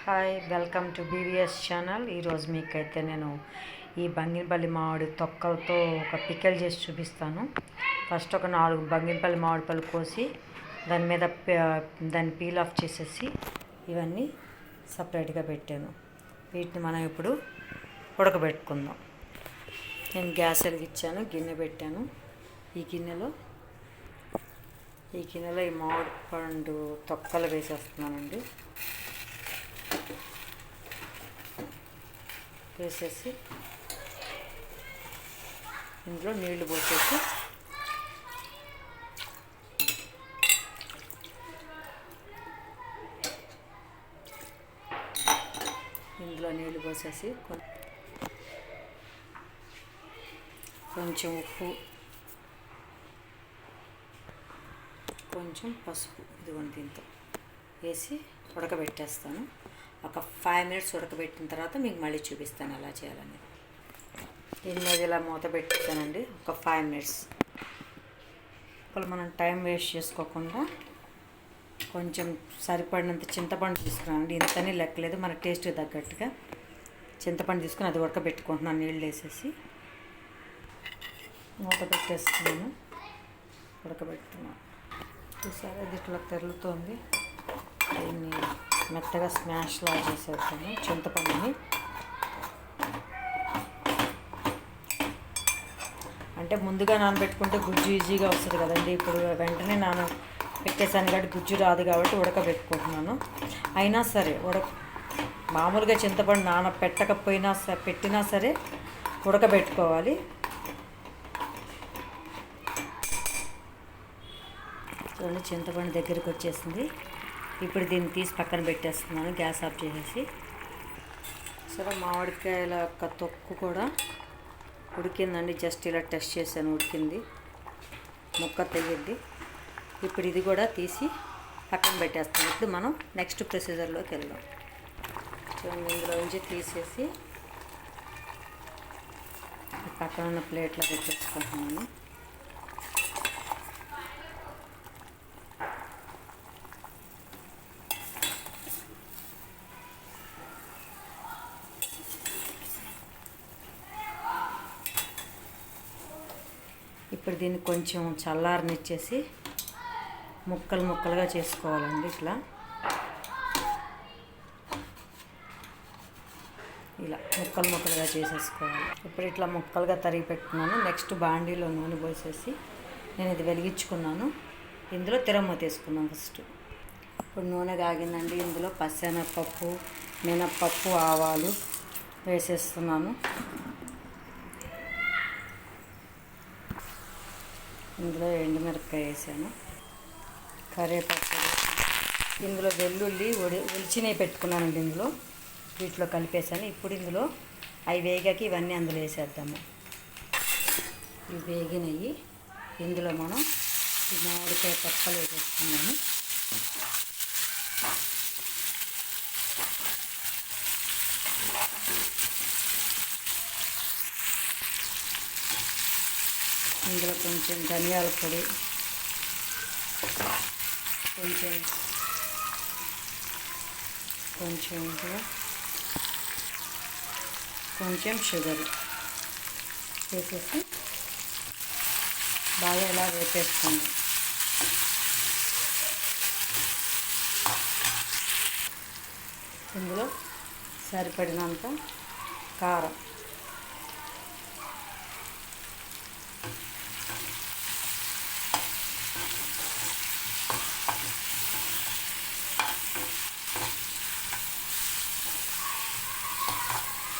Hi, welcome to BVS channel. ఈరోజు మీకైతే నేను ఈ బంగినపల్లి మామిడి తొక్కలతో ఒక పికెల్ చేసి చూపిస్తాను. ఫస్ట్ ఒక 4 బంగినపల్లి మామిడి పళ్ళు కోసి దాని మీద దాన్ని పీల్ ఆఫ్ చేసేసి ఇవన్నీ సపరేట్గా పెట్టాను. వీటిని మనం ఇప్పుడు ఉడకబెట్టుకుందాం. నేను గ్యాస్ వెలిగించాను, గిన్నె పెట్టాను. ఈ గిన్నెలో ఈ మామిడి పండు తొక్కలు వేసేస్తున్నానండి. వేసేసి ఇందులో నీళ్లు పోసేసి కొంచెం ఉప్పు, కొంచెం పసుపు ఇదిగోండి దీంతో వేసి ఉడకబెట్టేస్తాను. ఒక 5 minutes ఉడకబెట్టిన తర్వాత మీకు మళ్ళీ చూపిస్తాను ఎలా చేయాలని. దీని మీద ఇలా మూత పెట్టానండి ఒక 5 minutes. ఇప్పుడు మనం టైం వేస్ట్ చేసుకోకుండా కొంచెం సరిపడినంత చింతపండు తీసుకున్నానండి. ఇంతనే లెక్కలేదు, మన టేస్ట్కి తగ్గట్టుగా చింతపండు తీసుకుని అది ఉడకబెట్టుకుంటున్నాను. నీళ్ళు వేసేసి మూత పెట్టేస్తున్నాను, ఉడకబెడుతున్నాను. చూసారా అది ఇట్లా తెరులుతోంది. దీన్ని మెత్తగా స్మాష్లా చేసేస్తాను చింతపండుని. అంటే ముందుగా నానబెట్టుకుంటే గుజ్జు ఈజీగా వస్తుంది కదండి. ఇప్పుడు వెంటనే పెట్టేసాను కాబట్టి గుజ్జు రాదు కాబట్టి ఉడకబెట్టుకుంటున్నాను. అయినా సరే మామూలుగా చింతపండు పెట్టినా సరే ఉడకబెట్టుకోవాలి. చూడండి చింతపండు దగ్గరికి వచ్చేసింది. ఇప్పుడు దీన్ని తీసి పక్కన పెట్టేస్తున్నాను, గ్యాస్ ఆఫ్ చేసేసి. సరే మామిడికాయల యొక్క తొక్కు కూడా ఉడికిందండి. జస్ట్ ఇలా టెస్ట్ చేశాను, ఉడికింది, ముక్క తెగిద్ది. ఇప్పుడు ఇది కూడా తీసి పక్కన పెట్టేస్తాను. ఇప్పుడు మనం నెక్స్ట్ ప్రొసీజర్లోకి వెళ్దాం. చూడండి ఇందులోంచి తీసేసి పక్కన ఉన్న ప్లేట్లో పెట్టేసుకుంటున్నాను. ఇప్పుడు దీన్ని కొంచెం చల్లారనిచ్చేసి ముక్కలుగా చేసుకోవాలండి. ఇలా ముక్కలుగా చేసేసుకోవాలి. ఇప్పుడు ఇట్లా ముక్కలుగా తరిగి పెట్టుకున్నాను. నెక్స్ట్ బాండీలో నూనె పోసేసి నేను ఇది వెలిగించుకున్నాను. ఇందులో తిరగమూత వేసుకున్నాను ఫస్ట్. ఇప్పుడు నూనె కాగిందండి. ఇందులో పచ్చెనగపప్పు, మినప్పప్పు, ఆవాలు వేసేస్తున్నాను. ఇందులో ఎండుమిరపకాయ వేసాను, కరివేపాకు, ఇందులో వెల్లుల్లి ఒలిచినవి పెట్టుకున్నానండి. వీటిలో కలిపేసాను. ఇప్పుడు ఇందులో అవి వేగాక ఇవన్నీ అందులో వేసేద్దాము. ఇవి వేగినవి ఇందులో మనం ఈ మామిడికాయ తొక్కలు వేసేస్తున్నాము. ఇందులో కొంచెం ధనియాల పొడి, కొంచెం షుగర్ వేసేసి బాగా ఇలా వేపేసుకోండి. ఇందులో సరిపడినంత కారం,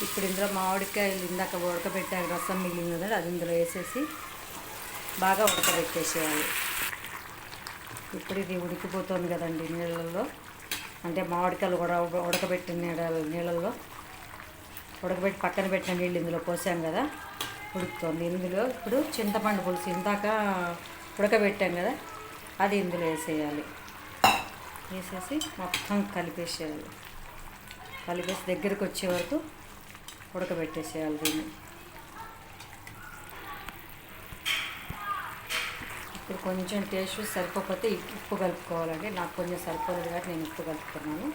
ఇప్పుడు ఇందులో మామిడికాయలు ఇందాక ఉడకబెట్టాక రసం మిగిలింది కదండి, అది ఇందులో వేసేసి బాగా ఉడకబెట్టేసేయాలి. ఇప్పుడు ఇది ఉడికిపోతుంది కదండి నీళ్ళల్లో, అంటే మామిడికాయలు కూడా ఉడకబెట్టిన నీళ్ళల్లో ఉడకబెట్టి పక్కన పెట్టిన నీళ్ళు ఇందులో పోసాం కదా, ఉడుకుతుంది. ఇందులో ఇప్పుడు చింతపండు పులుసు ఇందాక ఉడకబెట్టాం కదా, అది ఇందులో వేసేయాలి. వేసేసి మొత్తం కలిపేసేయాలి. కలిపేసి దగ్గరికి వచ్చే వరకు ఉడకబెట్టేసేయాలి దీన్ని. ఇప్పుడు కొంచెం టేస్ట్ సరిపోతే ఉప్పు కలుపుకోవాలండి. నాకు కొంచెం సరిపోలేదు కాబట్టి నేను ఉప్పు కలుపుకున్నాను.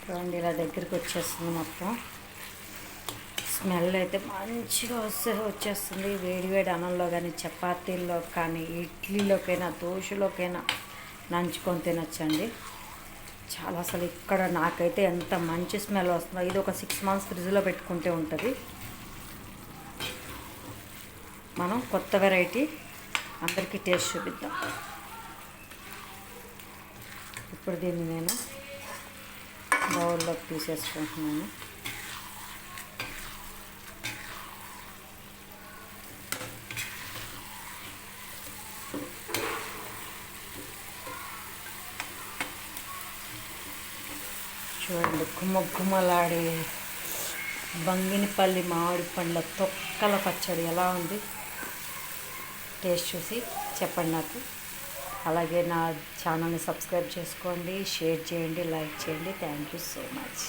చూడండి ఇలా దగ్గరికి వచ్చేస్తుంది మొత్తం. స్మెల్ అయితే మంచిగా వచ్చేస్తుంది. వేడివేడి అన్నంలో కానీ, చపాతీల్లో కానీ, ఇడ్లీలోకైనా, దోశలోకైనా నంచుకొని తినచ్చండి. చాలా అసలు ఇక్కడ నాకైతే ఎంత మంచి స్మెల్ వస్తుందో. ఇది ఒక 6 months ఫ్రిడ్జ్లో పెట్టుకుంటే ఉంటుంది. మనం కొత్త వెరైటీ అందరికీ టేస్ట్ చూపిద్దాం. ఇప్పుడు దీన్ని నేను బౌల్లోకి తీసేసుకుంటున్నాను. చూడండి గుమ్మలాడే బంగినపల్లి మామిడి పండ్ల తొక్కల పచ్చడి ఎలా ఉంది, టేస్ట్ చూసి చెప్పండి నాకు. అలాగే నా ఛానల్ని సబ్స్క్రైబ్ చేసుకోండి, షేర్ చేయండి, లైక్ చేయండి. Thank you so much.